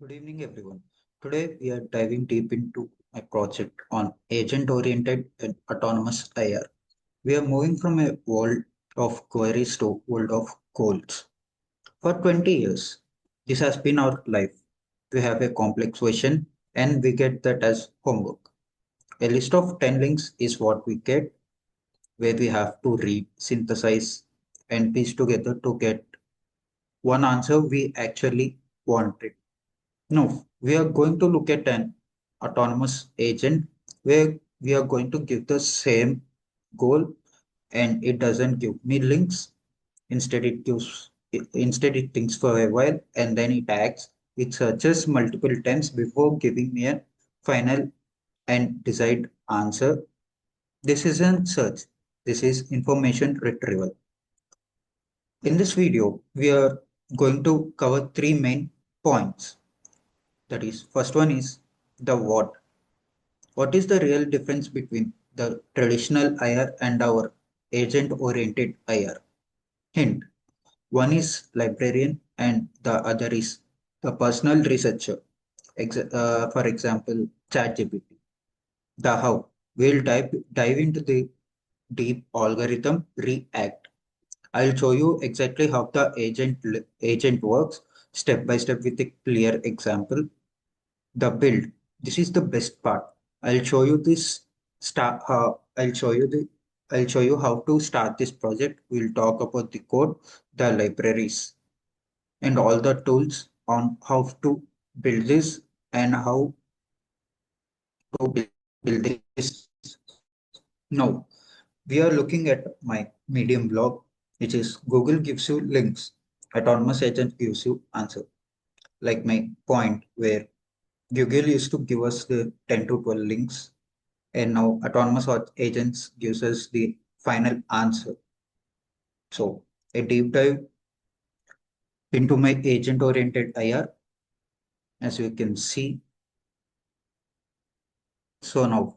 Good evening, everyone. Today, we are diving deep into a project on agent-oriented and autonomous IR. We are moving from a world of queries to world of goals. For 20 years, this has been our life. We have a complex question and we get that as homework. A list of 10 links is what we get, where we have to read, synthesize, and piece together to get one answer we actually wanted. No, we are going to look at an autonomous agent where we are going to give the same goal and it doesn't give me links. Instead it thinks for a while and then it acts. It searches multiple times before giving me a final and desired answer. This isn't search. This is information retrieval. In this video, we are going to cover three main points. That is, first one is the what. What is the real difference between the traditional IR and our agent-oriented IR? Hint, one is librarian and the other is the personal researcher. For example, ChatGPT. The how. We'll dive into the deep algorithm React. I'll show you exactly how the agent works step by step with a clear example. The build. This is the best part. I'll show you this start. I'll show you how to start this project. We'll talk about the code, the libraries, and all the tools on how to build this and how to build this. Now we are looking at my Medium blog, which is Google gives you links. Autonomous agent gives you answer. Like my point where Google used to give us the 10 to 12 links and now autonomous agents gives us the final answer. So a deep dive into my agent oriented IR, as you can see. So now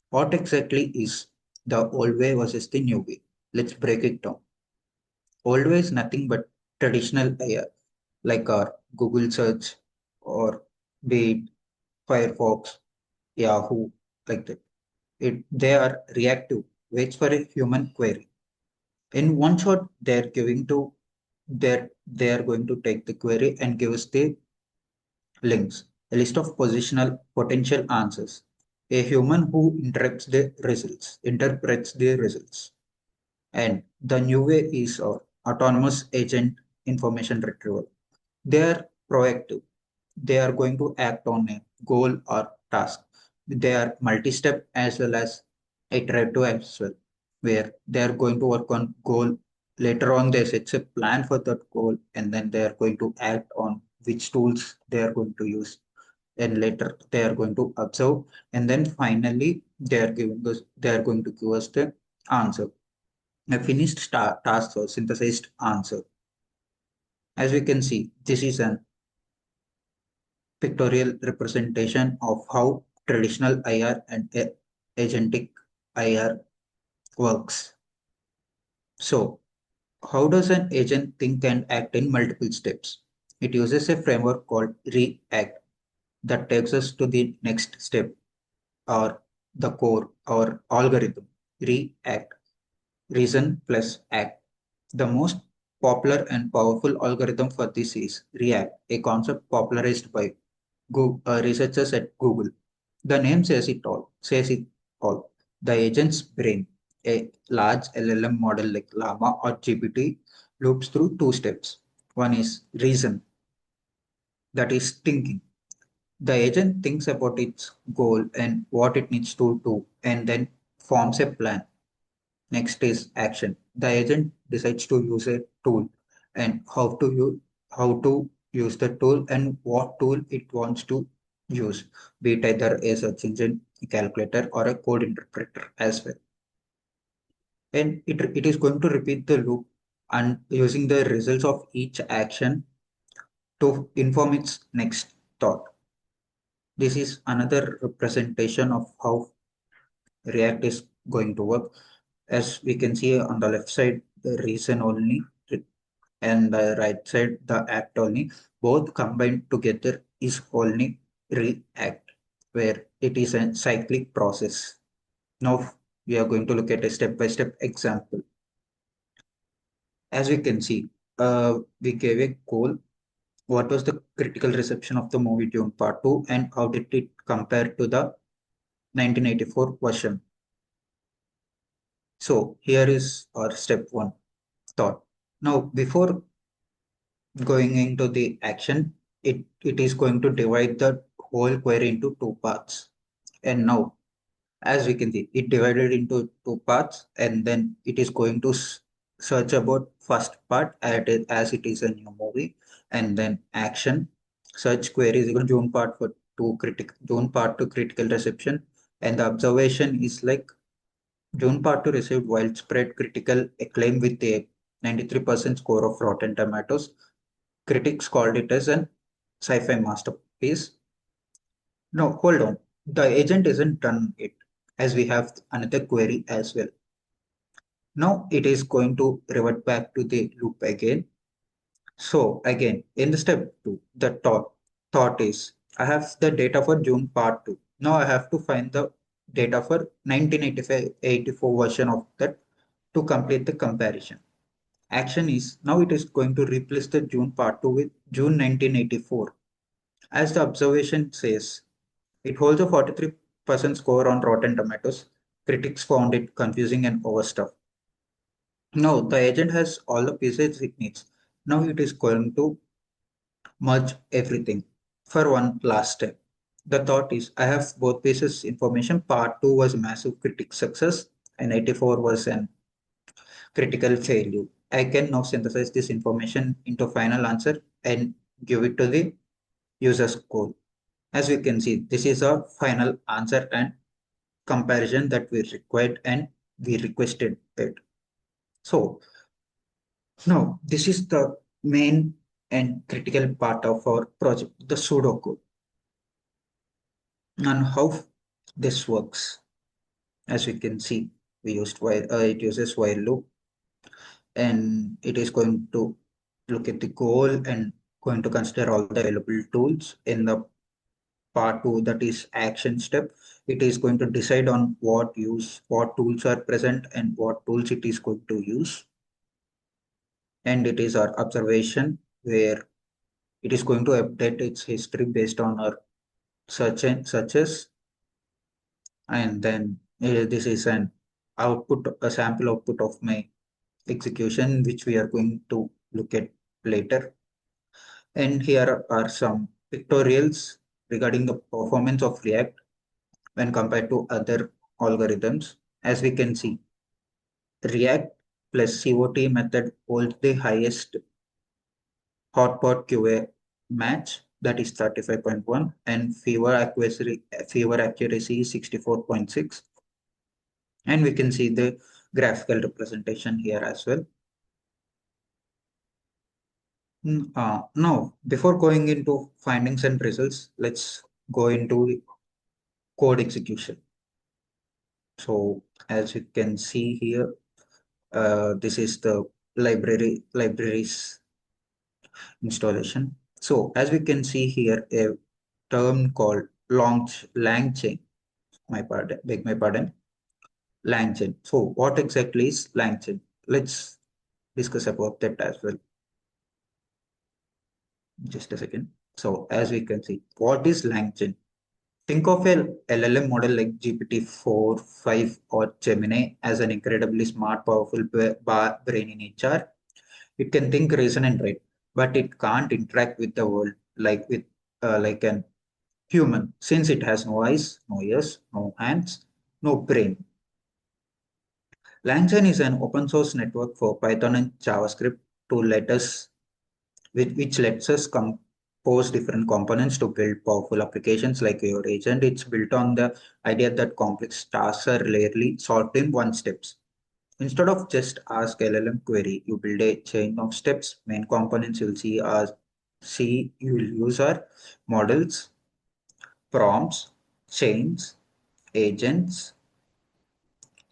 what exactly is the old way versus the new way? Let's break it down. Old way is nothing but traditional IR like our Google search or be it Firefox, Yahoo, like that. They are reactive, waits for a human query. In one shot, they are going to take the query and give us the links, a list of positional potential answers. A human who interprets the results. And the new way is our autonomous agent information retrieval. They are proactive. They are going to act on a goal or task. They are multi-step as well as iterative as well, where they are going to work on goal. Later on, they set a plan for that goal, and then they are going to act on which tools they are going to use. And later they are going to observe, and then finally they are going to give us the answer, a finished task or synthesized answer. As we can see, this is an pictorial representation of how traditional IR and agentic IR works. So, how does an agent think and act in multiple steps? It uses a framework called React that takes us to the next step or the core or algorithm. React, reason plus act. The most popular and powerful algorithm for this is React, a concept popularized by researchers at Google. The name says it all. The agent's brain, a large LLM model like Llama or GPT, loops through two steps. One is reason, that is thinking. The agent thinks about its goal and what it needs to do and then forms a plan. Next is action. The agent decides to use a tool and how to use the tool and what tool it wants to use, be it either a search engine, a calculator, or a code interpreter as well. And it is going to repeat the loop and using the results of each action to inform its next thought. This is another representation of how React is going to work. As we can see on the left side, the reason only, and the right side, the act only, both combined together is only React, where it is a cyclic process. Now we are going to look at a step-by-step example. As we can see, we gave a goal. What was the critical reception of the movie Dune Part 2 and how did it compare to the 1984 version? So here is our step one thought. Now, before going into the action, it is going to divide the whole query into two parts. And now, as we can see, it divided into two parts, and then it is going to search about first part as it is a new movie, and then action. Search query is equal to June part to critical reception, and the observation is like June part two received widespread critical acclaim with a 93% score of Rotten Tomatoes. Critics called it as an sci-fi masterpiece. No, hold on. The agent isn't done it, as we have another query as well. Now it is going to revert back to the loop again. So again, in the step two, the thought is I have the data for June part two. Now I have to find the data for 1984 version of that to complete the comparison. Action is now it is going to replace the June part two with June 1984. As the observation says, it holds a 43% score on Rotten Tomatoes. Critics found it confusing and overstuffed. Now, the agent has all the pieces it needs. Now it is going to merge everything for one last step. The thought is I have both pieces information. Part 2 was massive critic success and 84 was an critical failure. I can now synthesize this information into final answer and give it to the user's goal. As we can see, this is a final answer and comparison that we required and we requested it. So now this is the main and critical part of our project, the pseudocode, and how this works. As we can see, we used while it uses while loop, and it is going to look at the goal and going to consider all the available tools in the part two, that is action step. It is going to decide on what tools are present and what tools it is going to use. And it is our observation where it is going to update its history based on our searches. And then this is an a sample output of my execution, which we are going to look at later. And here are some pictorials regarding the performance of React when compared to other algorithms. As we can see, React plus COT method holds the highest hotspot QA match, that is 35.1, and fever accuracy is 64.6. And we can see the graphical representation here as well. Now, before going into findings and results, let's go into code execution. So as you can see here, this is the libraries installation. So as we can see here, a term called LangChain. Beg my pardon, LangChain. So what exactly is LangChain? Let's discuss about that as well. Just a second. So as we can see, what is LangChain? Think of a LLM model like GPT-4, 5, or Gemini as an incredibly smart, powerful brain in HR. It can think, reason, and write, but it can't interact with the world like an human, since it has no eyes, no ears, no hands, no brain. LangChain is an open source network for Python and JavaScript to let us, which lets us compose different components to build powerful applications like your agent. It's built on the idea that complex tasks are rarely solved in one steps. Instead of just ask LLM query, you build a chain of steps. Main components you'll see you'll use are models, prompts, chains, agents,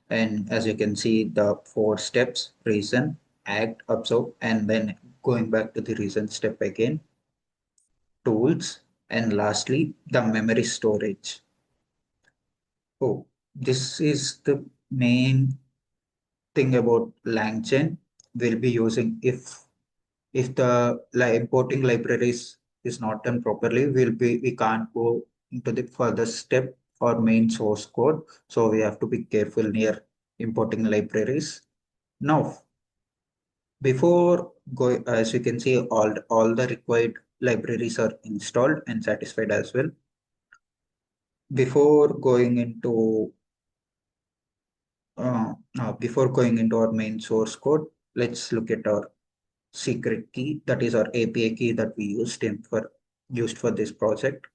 and as you can see, the four steps: reason, act, observe, and then going back to the reason step again. Tools. And lastly, the memory storage. Oh, this is the main thing about LangChain. We'll be using if the importing libraries is not done properly, we can't go into the further step or main source code. So we have to be careful near importing libraries. Now, before going, as you can see, all the required libraries are installed and satisfied as well. Before going into before going into our main source code, let's look at our secret key, that is our API key that we used for this project.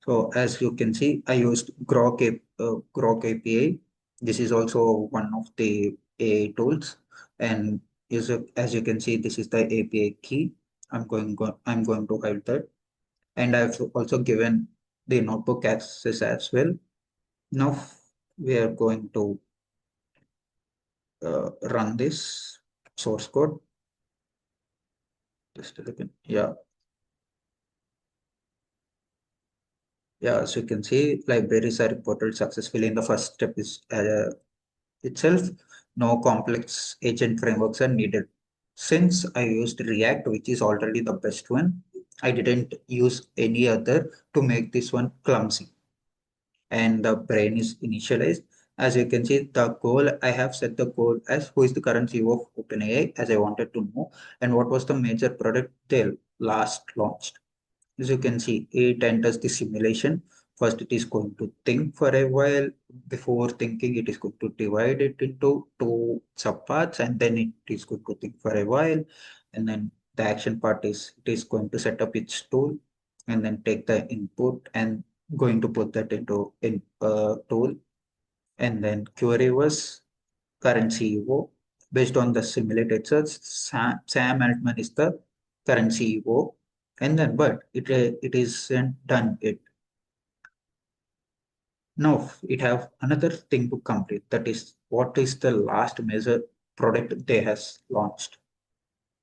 So as you can see, I used Grok API. This is also one of the AI tools, and as you can see, this is the API key. I'm going to hide that, and I've also given the notebook access as well. Now we are going to run this source code. Just a second. Yeah, yeah. As you can see, libraries are imported successfully in the first step is itself. No complex agent frameworks are needed. Since I used React, which is already the best one, I didn't use any other to make this one clumsy. And the brain is initialized. As you can see, the goal I have set the goal as who is the current CEO of OpenAI, as I wanted to know, and what was the major product they last launched. As you can see, it enters the simulation. First, it is going to think for a while. Before thinking, it is going to divide it into two subparts, and then it is going to think for a while. And then the action part is it is going to set up its tool and then take the input and going to put that into in tool. And then query was current CEO. Based on the simulated search, Sam Altman is the current CEO. And then, but it isn't done yet. Now, it have another thing to complete. That is, what is the last major product they has launched?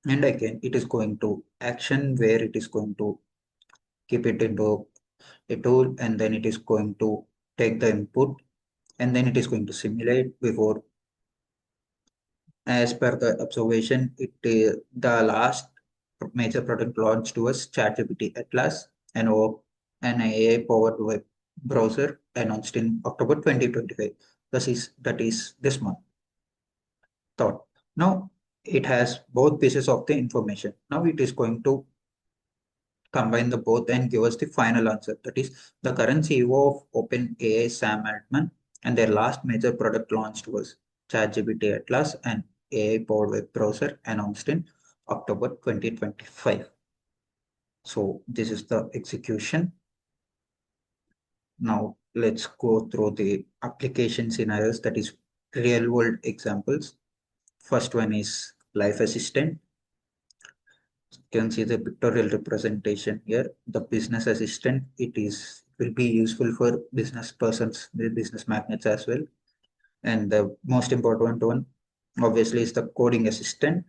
And again, it is going to action where it is going to keep it into a tool, and then it is going to take the input, and then it is going to simulate before. As per the observation, the last major product launched was ChatGPT Atlas, an AI-powered web browser announced in October 2025. That is this month. Thought. Now it has both pieces of the information. Now it is going to combine the both and give us the final answer. That is the current CEO of OpenAI, Sam Altman, and their last major product launched was ChatGPT Atlas, an AI-powered web browser announced in October 2025. So this is the execution. Now let's go through the application scenarios, that is real world examples. First one is Life Assistant. You can see the pictorial representation here. The business assistant, it will be useful for business persons, the business magnets as well. And the most important one, obviously, is the coding assistant.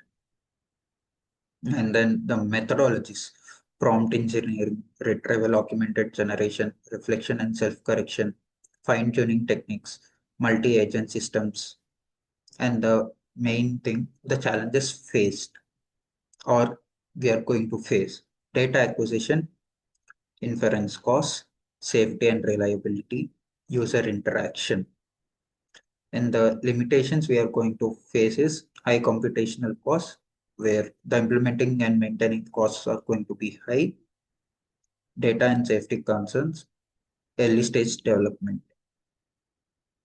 And then the methodologies, prompt engineering, retrieval augmented generation, reflection and self-correction, fine-tuning techniques, multi-agent systems, and the main thing, the challenges faced or we are going to face: data acquisition, inference costs, safety and reliability, user interaction. And the limitations we are going to face is high computational costs, where the implementing and maintaining costs are going to be high, data and safety concerns, early stage development.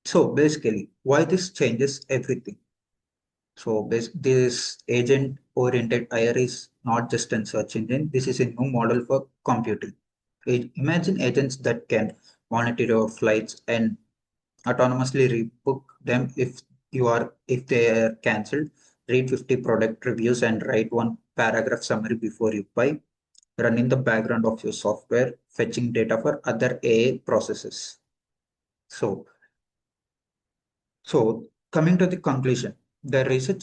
So basically, why this changes everything? So this agent-oriented IR is not just a search engine. This is a new model for computing. Imagine agents that can monitor your flights and autonomously rebook them if they are cancelled, read 50 product reviews and write one paragraph summary before you buy, run in the background of your software, fetching data for other AI processes. So, so coming to the conclusion, the research